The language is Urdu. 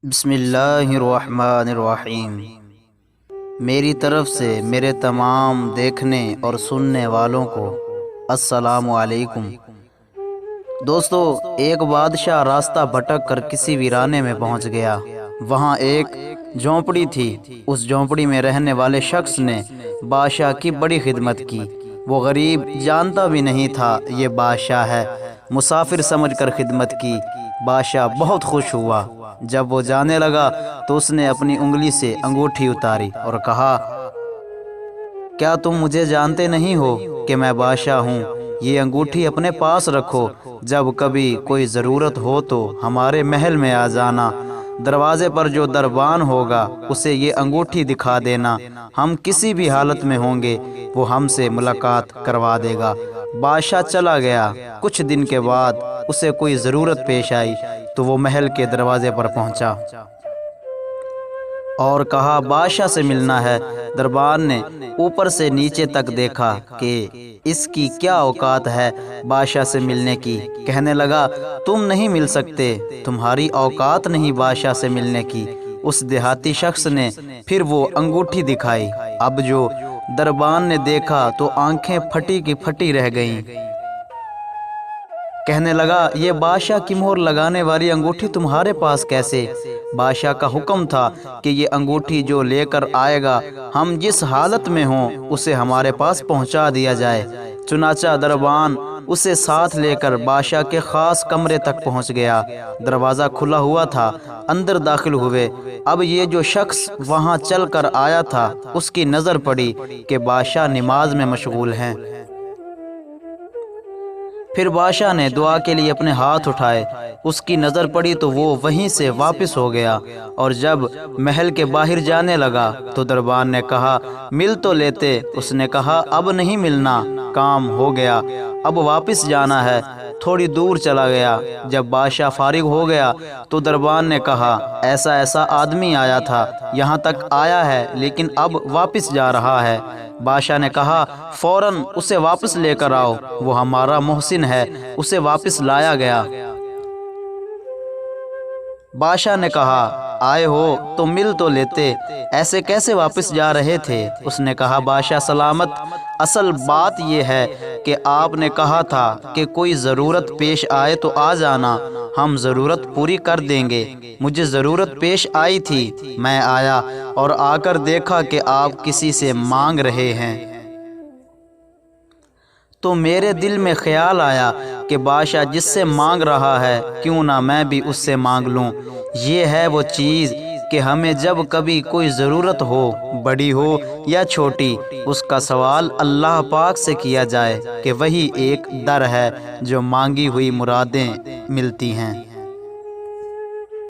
بسم اللہ الرحمن الرحیم۔ میری طرف سے میرے تمام دیکھنے اور سننے والوں کو السلام علیکم۔ دوستو، ایک بادشاہ راستہ بھٹک کر کسی ویرانے میں پہنچ گیا۔ وہاں ایک جھونپڑی تھی۔ اس جھونپڑی میں رہنے والے شخص نے بادشاہ کی بڑی خدمت کی۔ وہ غریب جانتا بھی نہیں تھا یہ بادشاہ ہے۔ مسافر سمجھ کر خدمت کی۔ بادشاہ بہت خوش ہوا۔ جب وہ جانے لگا تو اس نے اپنی انگلی سے انگوٹھی اتاری اور کہا، کیا تم مجھے جانتے نہیں ہو کہ میں بادشاہ ہوں؟ یہ انگوٹھی اپنے پاس رکھو۔ جب کبھی کوئی ضرورت ہو تو ہمارے محل میں آ جانا۔ دروازے پر جو دربان ہوگا اسے یہ انگوٹھی دکھا دینا۔ ہم کسی بھی حالت میں ہوں گے وہ ہم سے ملاقات کروا دے گا۔ بادشاہ چلا گیا۔ کچھ دن کے بعد اسے کوئی ضرورت پیش آئی تو وہ محل کے دروازے پر پہنچا اور کہا، بادشاہ سے ملنا ہے۔ دربان نے اوپر سے نیچے تک دیکھا کہ اس کی کیا اوقات ہے بادشاہ سے ملنے کی۔ کہنے لگا، تم نہیں مل سکتے، تمہاری اوقات نہیں بادشاہ سے ملنے کی۔ اس دیہاتی شخص نے پھر وہ انگوٹھی دکھائی۔ اب جو دربان نے دیکھا تو آنکھیں پھٹی کی پھٹی رہ گئیں۔ کہنے لگا، یہ بادشاہ کی مہر لگانے والی انگوٹھی تمہارے پاس کیسے؟ بادشاہ کا حکم تھا کہ یہ انگوٹھی جو لے کر آئے گا ہم جس حالت میں ہوں اسے ہمارے پاس پہنچا دیا جائے۔ چنانچہ دربان اسے ساتھ لے کر بادشاہ کے خاص کمرے تک پہنچ گیا۔ دروازہ کھلا ہوا تھا۔ اندر داخل ہوئے۔ اب یہ جو شخص وہاں چل کر آیا تھا اس کی نظر پڑی کہ بادشاہ نماز میں مشغول ہیں۔ پھر بادشاہ نے دعا کے لیے اپنے ہاتھ اٹھائے۔ اس کی نظر پڑی تو وہ وہیں سے واپس ہو گیا، اور جب محل کے باہر جانے لگا تو دربان نے کہا، مل تو لیتے۔ اس نے کہا، اب نہیں ملنا، کام ہو گیا، اب واپس جانا ہے۔ تھوڑی دور چلا گیا۔ جب بادشاہ فارغ ہو گیا تو دربان نے کہا، ایسا آدمی آیا تھا، یہاں تک آیا ہے لیکن اب واپس جا رہا ہے۔ بادشاہ نے کہا، فوراً اسے واپس لے کر آؤ، وہ ہمارا محسن ہے۔ اسے واپس لایا گیا۔ بادشاہ نے کہا، آئے ہو تو مل تو لیتے، ایسے کیسے واپس جا رہے تھے؟ اس نے کہا، بادشاہ سلامت، اصل بات یہ ہے کہ آپ نے کہا تھا کہ کوئی ضرورت پیش آئے تو آ جانا، ہم ضرورت پوری کر دیں گے۔ مجھے ضرورت پیش آئی تھی، میں آیا اور آ کر دیکھا کہ آپ کسی سے مانگ رہے ہیں تو میرے دل میں خیال آیا کہ بادشاہ جس سے مانگ رہا ہے کیوں نہ میں بھی اس سے مانگ لوں۔ یہ ہے وہ چیز کہ ہمیں جب کبھی کوئی ضرورت ہو، بڑی ہو یا چھوٹی، اس کا سوال اللہ پاک سے کیا جائے کہ وہی ایک در ہے جو مانگی ہوئی مرادیں ملتی ہیں۔